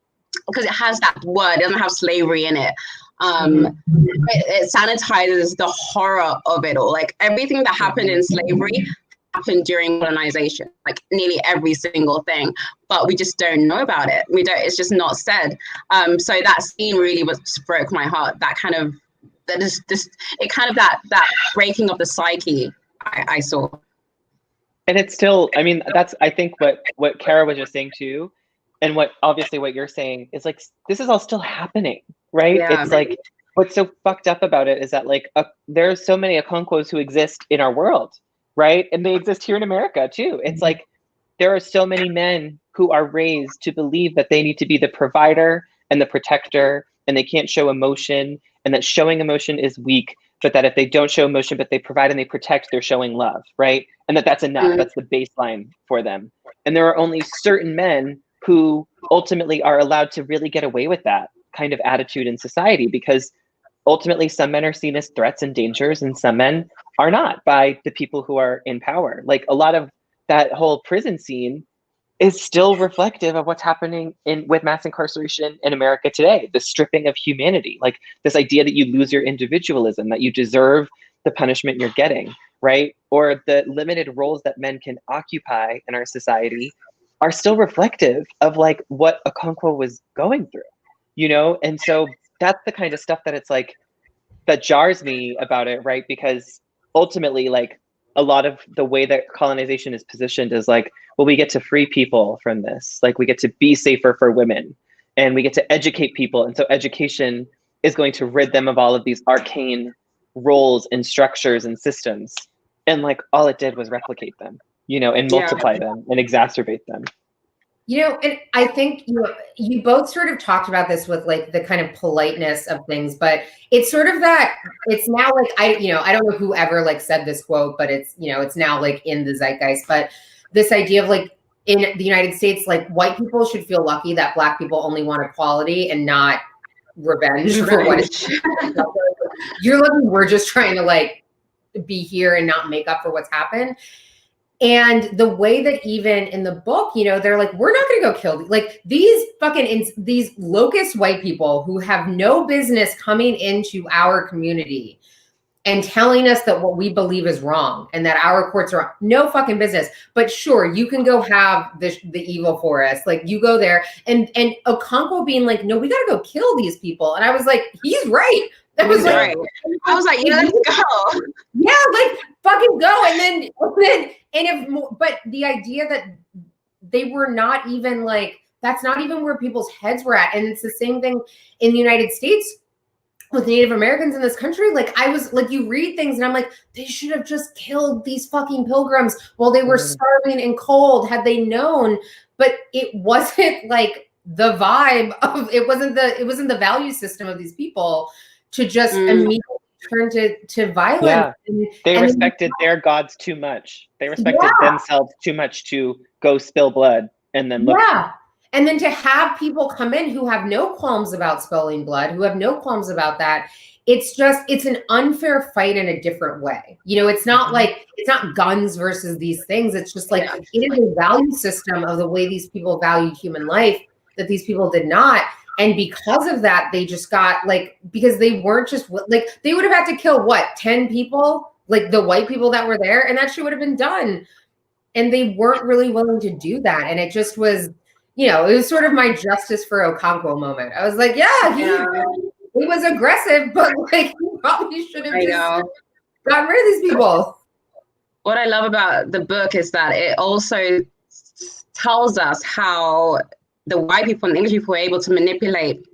Speaker 1: because it has that word, it doesn't have slavery in it. It sanitizes the horror of it all. Like everything that happened in slavery happened during colonization, like nearly every single thing, but we just don't know about it. It's just not said. So that scene really just broke my heart. That breaking of the psyche I saw.
Speaker 2: And it's still, I mean, that's, I think what Kara was just saying too, and what you're saying is like, this is all still happening, right?
Speaker 1: Yeah.
Speaker 2: It's like, what's so fucked up about it is that like, there's so many Okonkwos who exist in our world, right? And they exist here in America too. It's like, there are so many men who are raised to believe that they need to be the provider and the protector, and they can't show emotion, and that showing emotion is weak, but that if they don't show emotion, but they provide and they protect, they're showing love, right? And that's enough. That's the baseline for them. And there are only certain men who ultimately are allowed to really get away with that kind of attitude in society, because ultimately some men are seen as threats and dangers, and some men are not by the people who are in power. Like a lot of that whole prison scene is still reflective of what's happening with mass incarceration in America today, the stripping of humanity, like this idea that you lose your individualism, that you deserve the punishment you're getting, right? Or the limited roles that men can occupy in our society are still reflective of like what Okonkwo was going through, And so that's the kind of stuff that it's like, that jars me about it, right? Because ultimately, like a lot of the way that colonization is positioned is like, well, we get to free people from this. Like we get to be safer for women, and we get to educate people. And so education is going to rid them of all of these arcane roles and structures and systems. And like, all it did was replicate them, and multiply them and exacerbate them.
Speaker 3: And I think you both sort of talked about this with like the kind of politeness of things, but it's sort of that it's now like, I don't know whoever like said this quote, but it's, it's now like in the zeitgeist, but this idea of like in the United States, like white people should feel lucky that Black people only want equality and not revenge for what it's you're looking, we're just trying to like be here and not make up for what's happened. And the way that even in the book, they're like, we're not going to go kill like these these locust white people who have no business coming into our community and telling us that what we believe is wrong and that our courts are no fucking business. But sure, you can go have the evil forest. Like you go there and Okonkwo being like, no, we got to go kill these people. And I was like, he's right. That was like,
Speaker 1: right. I was like, yeah, let's go.
Speaker 3: Yeah, like fucking go. But the idea that they were not even like, that's not even where people's heads were at. And it's the same thing in the United States with Native Americans in this country. Like I was like, you read things and I'm like, they should have just killed these fucking pilgrims while they were starving and cold had they known. But it wasn't like the vibe of, it wasn't the value system of these people to just immediately turn to violence.
Speaker 2: Yeah. They respected their gods too much. They respected themselves too much to go spill blood and then look.
Speaker 3: Yeah. And then to have people come in who have no qualms about spilling blood, who have no qualms about that, it's an unfair fight in a different way. You know, it's not like, it's not guns versus these things. It's just like, it is a value system of the way these people valued human life that these people did not. And because of that, they just got like, because they weren't just like, they would have had to kill what, 10 people, like the white people that were there, and that shit would have been done. And they weren't really willing to do that. And it just was, you know, it was sort of my justice for Okonkwo moment. I was like, yeah, he was aggressive, but like he probably should have just gotten rid of these people.
Speaker 1: What I love about the book is that it also tells us how the white people and English people were able to manipulate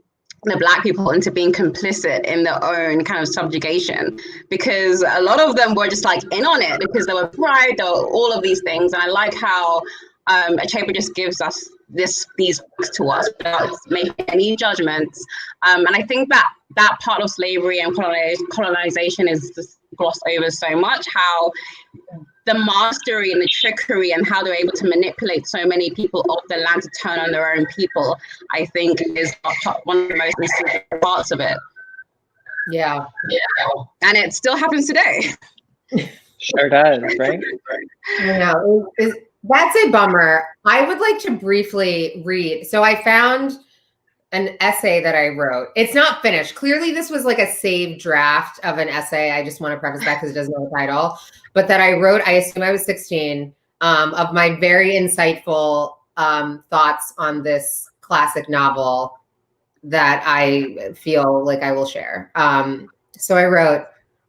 Speaker 1: the Black people into being complicit in their own kind of subjugation, because a lot of them were just like in on it because they were pride or all of these things. And I like how Achebe just gives us these books to us without making any judgments. And I think that part of slavery and colonization is just glossed over so much, how the mastery and the trickery and how they're able to manipulate so many people of the land to turn on their own people, I think is one of the most interesting parts of it.
Speaker 3: Yeah.
Speaker 1: And it still happens today.
Speaker 2: Sure does, right?
Speaker 3: I know. That's a bummer. I would like to briefly read. So I found an essay that I wrote. It's not finished. Clearly, this was like a saved draft of an essay. I just want to preface that because it doesn't have a title. But that I wrote, I assume I was 16, of my very insightful thoughts on this classic novel that I feel like I will share. So I wrote,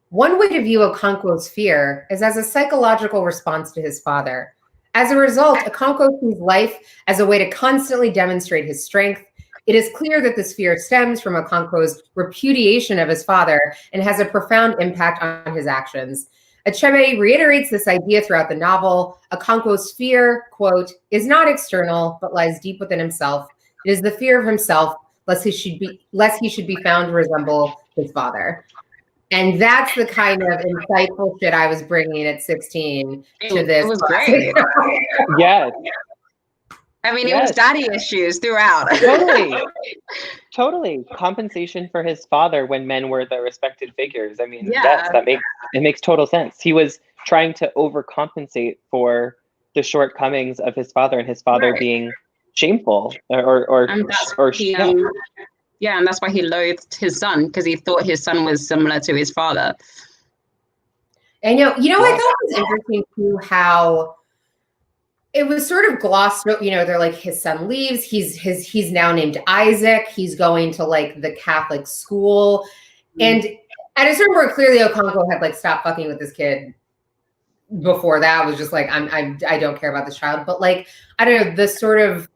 Speaker 3: one way to view Okonkwo's fear is as a psychological response to his father. As a result, Okonkwo sees life as a way to constantly demonstrate his strength. It is clear that this fear stems from Okonkwo's repudiation of his father and has a profound impact on his actions. Achebe reiterates this idea throughout the novel. Okonkwo's fear, quote, is not external, but lies deep within himself. It is the fear of himself, lest he should be found to resemble his father. And that's the kind of insightful shit I was bringing at 16 to this.
Speaker 1: It was great.
Speaker 2: Yes.
Speaker 1: I mean, it was daddy issues throughout.
Speaker 2: Totally. Compensation for his father when men were the respected figures. I mean, yes, it makes total sense. He was trying to overcompensate for the shortcomings of his father and his father being shameful
Speaker 1: and that's why he loathed his son, because he thought his son was similar to his father.
Speaker 3: I know. You know, I thought it was interesting too how it was sort of glossed. You know, they're like, his son leaves. He's now named Isaac. He's going to like the Catholic school, and at a certain point, clearly Okonkwo had like stopped fucking with this kid. Before that, was just like, I don't care about this child. But like, I don't know, the sort of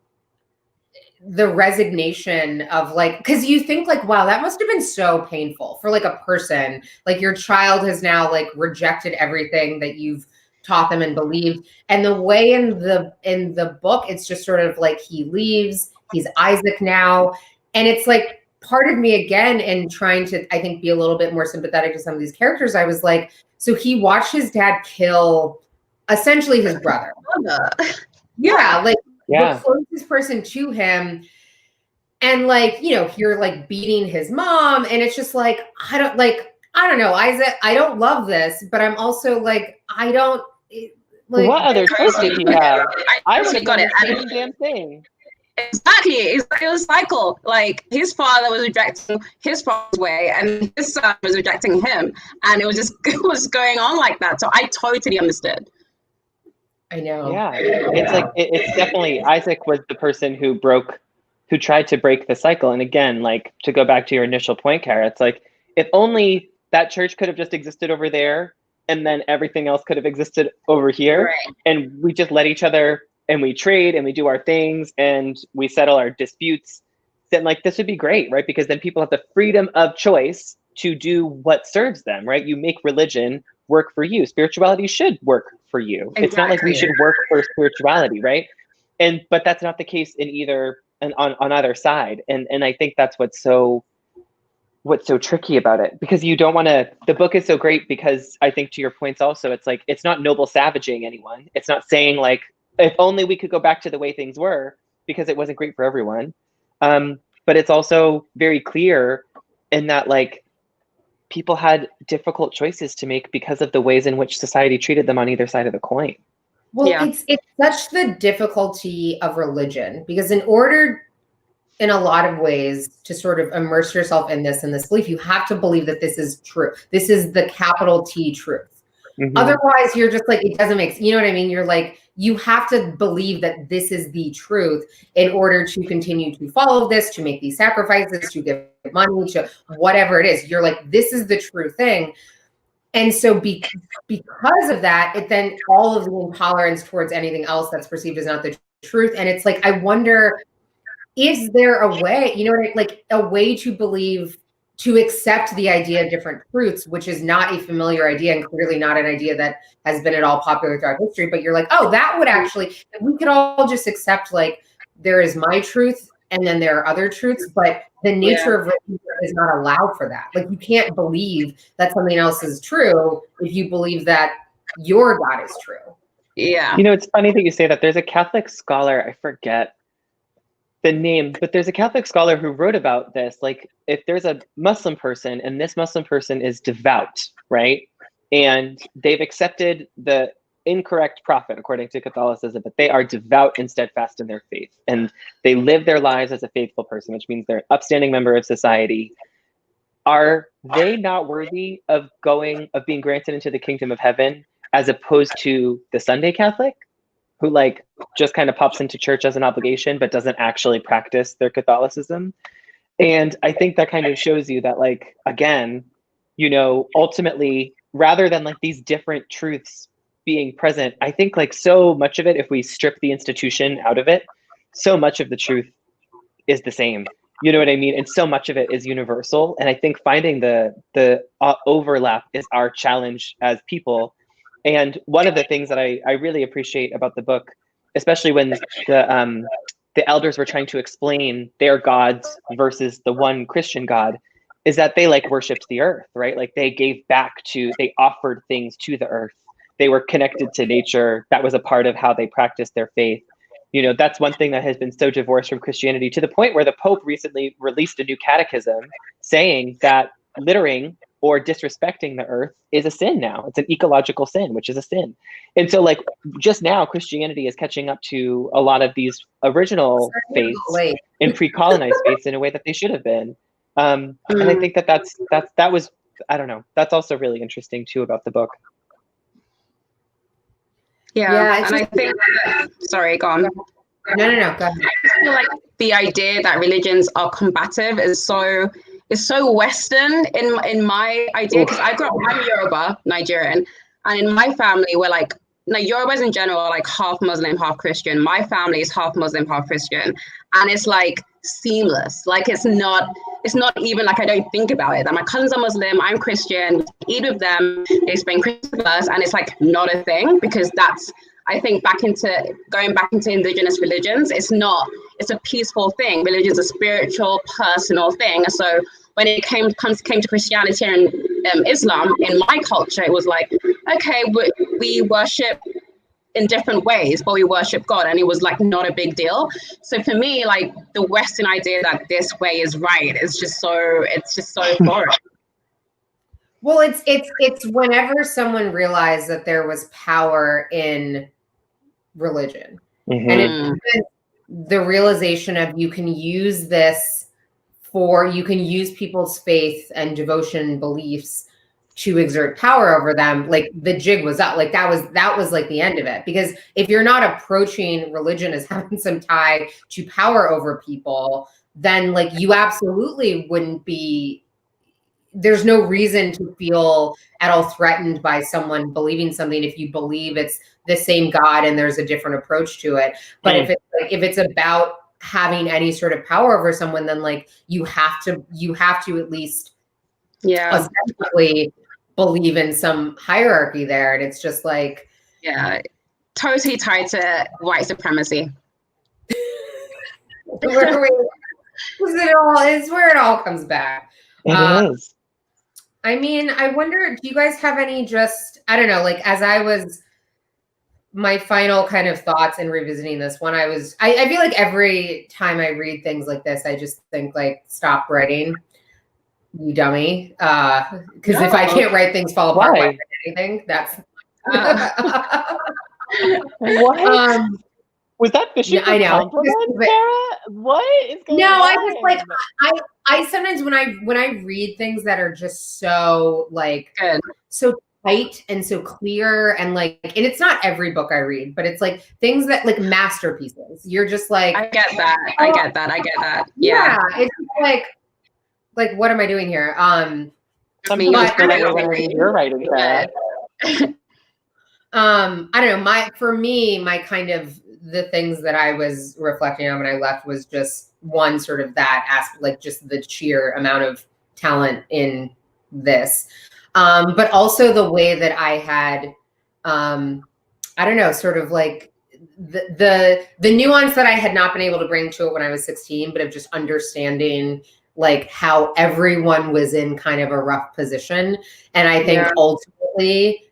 Speaker 3: the resignation of like, because you think like, wow, that must have been so painful for like a person. Like your child has now like rejected everything that you've taught them and believed. And the way in the book, it's just sort of like he leaves, he's Isaac now. And it's like part of me again, in trying to, I think, be a little bit more sympathetic to some of these characters, I was like, so he watched his dad kill essentially his brother. The closest person to him. And like, you know, you're like beating his mom. And it's just like, I don't know, Isaac, I don't love this, but I'm also like, I don't like,
Speaker 2: what other choice did he have? I would have
Speaker 1: got
Speaker 2: done
Speaker 1: it.
Speaker 2: the same damn thing.
Speaker 1: Exactly. It was a cycle. Like his father was rejecting his father's way, and his son was rejecting him, and it was going on like that. So I totally understood.
Speaker 3: I know.
Speaker 2: Yeah, it's like it's definitely Isaac was the person who tried to break the cycle. And again, like to go back to your initial point, Kara, it's like if only that church could have just existed over there, and then everything else could have existed over here,
Speaker 1: Right.
Speaker 2: and we just let each other and we trade and we do our things and we settle our disputes, then like this would be great, right? Because then people have the freedom of choice to do what serves them, right? You make religion work for you. Spirituality should work for you. Exactly. It's not like we should work for spirituality, right? But that's not the case in either and on either side. And I think that's what's so tricky about it, because you don't want to. The book is so great because I think to your points also, it's like it's not noble savaging anyone. It's not saying like if only we could go back to the way things were, because it wasn't great for everyone. But it's also very clear in that like people had difficult choices to make because of the ways in which society treated them on either side of the coin.
Speaker 3: Well, yeah. It's such the difficulty of religion, because in order, in a lot of ways, to sort of immerse yourself in this belief, you have to believe that this is true. This is the capital T truth. Mm-hmm. Otherwise, you're just like, it doesn't make sense. You know what I mean? You're like, you have to believe that this is the truth in order to continue to follow this, to make these sacrifices, to give money, to whatever it is. You're like, this is the true thing. And so because of that, it then all of the intolerance towards anything else that's perceived as not the truth. And it's like, I wonder, is there a way, you know, like a way to believe, to accept the idea of different truths, which is not a familiar idea and clearly not an idea that has been at all popular throughout history, but you're like, oh, that would actually, we could all just accept like, there is my truth and then there are other truths, but the nature of religion is not allowed for that. Like you can't believe that something else is true if you believe that your God is true.
Speaker 1: Yeah.
Speaker 2: You know, it's funny that you say that. There's a Catholic scholar, I forget the name, but there's a Catholic scholar who wrote about this. Like if there's a Muslim person and this Muslim person is devout, right? And they've accepted the incorrect prophet according to Catholicism, but they are devout and steadfast in their faith. And they live their lives as a faithful person, which means they're an upstanding member of society. Are they not worthy of being granted into the kingdom of heaven, as opposed to the Sunday Catholic, who like just kind of pops into church as an obligation, but doesn't actually practice their Catholicism? And I think that kind of shows you that, like, again, you know, ultimately, rather than like these different truths being present, I think like so much of it, if we strip the institution out of it, so much of the truth is the same. You know what I mean? And so much of it is universal. And I think finding the overlap is our challenge as people. And one of the things that I really appreciate about the book, especially when the elders were trying to explain their gods versus the one Christian God, is that they like worshipped the earth, right? Like they offered things to the earth. They were connected to nature. That was a part of how they practiced their faith. You know, that's one thing that has been so divorced from Christianity, to the point where the Pope recently released a new catechism saying that littering or disrespecting the earth is a sin now. It's an ecological sin, which is a sin. And so like just now, Christianity is catching up to a lot of these original faiths and pre-colonized faiths in a way that they should have been. And I think that was, I don't know, that's also really interesting too about the book.
Speaker 1: Yeah, and I think, sorry, go on.
Speaker 3: No, go ahead.
Speaker 1: I feel like the idea that religions are combative is so Western in my idea, because I grew up, I'm Yoruba, Nigerian, and in my family we're like, Yorubas in general are like half Muslim, half Christian. My family is half Muslim, half Christian, and it's like seamless. Like it's not even like I don't think about it. That my cousins are Muslim, I'm Christian, eat with them, they spend Christmas with us, and it's like not a thing, because that's, I think, going back into indigenous religions, it's a peaceful thing. Religion is a spiritual, personal thing. So when it came to Christianity and Islam, in my culture, it was like, okay, we worship in different ways, but we worship God, and it was like not a big deal. So for me, like the Western idea that this way is right, it's just so foreign.
Speaker 3: Well, it's whenever someone realized that there was power in religion, and the realization of you can use this you can use people's faith and devotion and beliefs to exert power over them. Like the jig was up. Like that was like the end of it. Because if you're not approaching religion as having some tie to power over people, then like you absolutely wouldn't be, there's no reason to feel at all threatened by someone believing something if you believe it's the same God and there's a different approach to it. But if it's about having any sort of power over someone, then like you have to at least ostensibly believe in some hierarchy there. And it's just like,
Speaker 1: totally tied to white supremacy.
Speaker 3: It's where it all comes back.
Speaker 2: It is.
Speaker 3: I mean, I wonder, do you guys have any I don't know, like as I was, my final kind of thoughts in revisiting this one, I feel like every time I read things like this, I just think like, stop writing, you dummy. Because if I can't write things fall apart by anything, that's...
Speaker 2: What? Was that fishing for compliment, Sarah? What is going on?
Speaker 3: No, I just like, I sometimes when I read things that are just so like, so tight and so clear and like, and it's not every book I read, but it's like things that like masterpieces. You're just like,
Speaker 1: I get that. I get that.
Speaker 3: Yeah. It's like, what am I doing here?
Speaker 2: Some people feel like you're writing that.
Speaker 3: I don't know. For me, my kind of the things that I was reflecting on when I left was just one sort of that aspect, like just the sheer amount of talent in this. But also the way that I had, I don't know, sort of like the nuance that I had not been able to bring to it when I was 16, but of just understanding like how everyone was in kind of a rough position. And I think ultimately,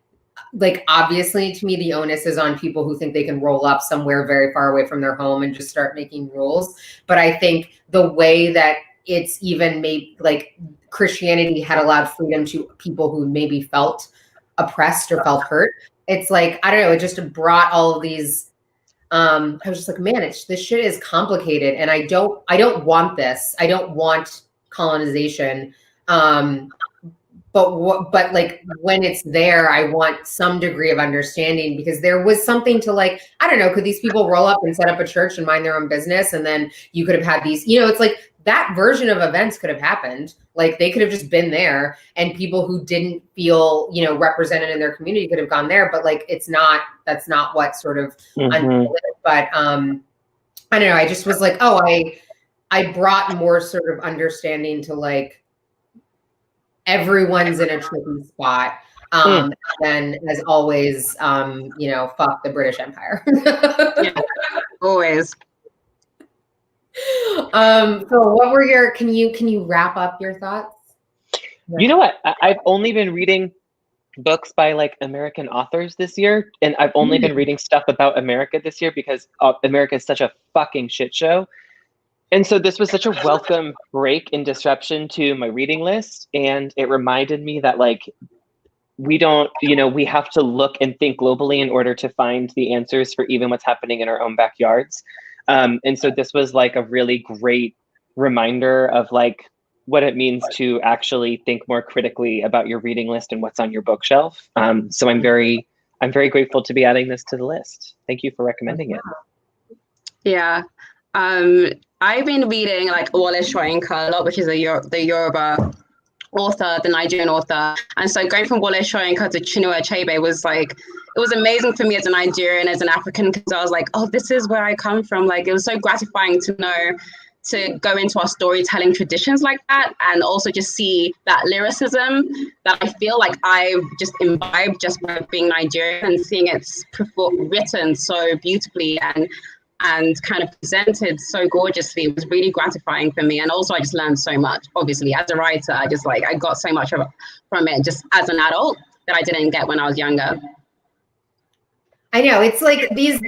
Speaker 3: like, obviously to me, the onus is on people who think they can roll up somewhere very far away from their home and just start making rules. But I think the way that it's even made, like Christianity had allowed freedom to people who maybe felt oppressed or felt hurt. It's like, I don't know, it just brought all of these, I was just like, man, this shit is complicated. And I don't want this. I don't want colonization. But like when it's there, I want some degree of understanding, because there was something to like, I don't know, could these people roll up and set up a church and mind their own business? And then you could have had these, it's like that version of events could have happened. Like they could have just been there and people who didn't feel, represented in their community could have gone there. But like, that's not what sort of, unfolded. But I don't know. I just was like, oh, I brought more sort of understanding to like, everyone's in a tricky spot. And as always, fuck the British Empire.
Speaker 1: Always.
Speaker 3: So what were can you wrap up your thoughts?
Speaker 2: You know what? I've only been reading books by like American authors this year. And I've only been reading stuff about America this year because America is such a fucking shit show. And so this was such a welcome break and disruption to my reading list. And it reminded me that like, we don't, we have to look and think globally in order to find the answers for even what's happening in our own backyards. And so this was like a really great reminder of like what it means to actually think more critically about your reading list and what's on your bookshelf. So I'm very grateful to be adding this to the list. Thank you for recommending it.
Speaker 1: Yeah. I've been reading like Wole Soyinka a lot, which is the Yoruba author, the Nigerian author. And so going from Wole Soyinka to Chinua Achebe was like, it was amazing for me as a Nigerian, as an African, because I was like, oh, this is where I come from. Like, it was so gratifying to know, to go into our storytelling traditions like that, and also just see that lyricism that I feel like I've just imbibed just by being Nigerian, and seeing it written so beautifully and kind of presented so gorgeously was really gratifying for me. And also I just learned so much. Obviously, as a writer, I got so much from it just as an adult that I didn't get when I was younger.
Speaker 3: I know, it's like these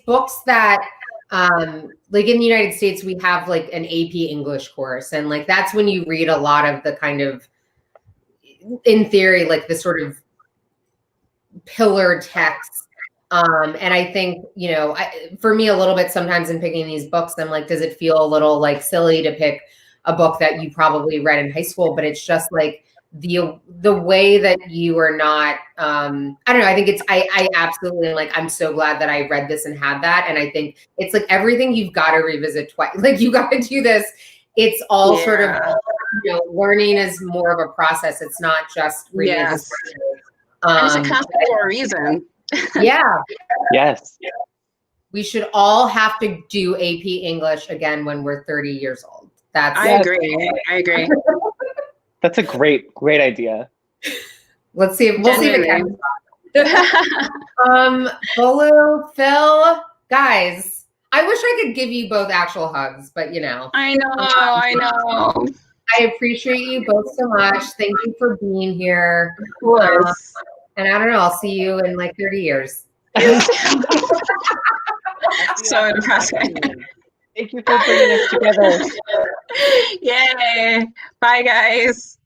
Speaker 3: books that like in the United States, we have like an AP English course. And like, that's when you read a lot of the kind of, in theory, like the sort of pillar texts And I think, you know, for me a little bit sometimes in picking these books, I'm like, does it feel a little like silly to pick a book that you probably read in high school? But it's just like the way that you are not, I don't know. I think I absolutely am like, I'm so glad that I read this and had that. And I think it's like everything you've got to revisit twice. Like you got to do this. It's all sort of, you know, learning is more of a process. It's not just reading.
Speaker 1: Yes. And it's a classic for a reason.
Speaker 3: Yeah.
Speaker 2: Yes.
Speaker 3: We should all have to do AP English again when we're 30 years old.
Speaker 1: I agree.
Speaker 2: That's a great idea.
Speaker 3: Let's see if we'll see if it can. Bolu, Phil, guys, I wish I could give you both actual hugs, but you know.
Speaker 1: I know.
Speaker 3: I appreciate you both so much. Thank you for being here.
Speaker 1: Of course.
Speaker 3: And I don't know, I'll see you in like 30 years.
Speaker 1: So impressive.
Speaker 2: Thank you for bringing us together.
Speaker 1: Yay. Bye, guys.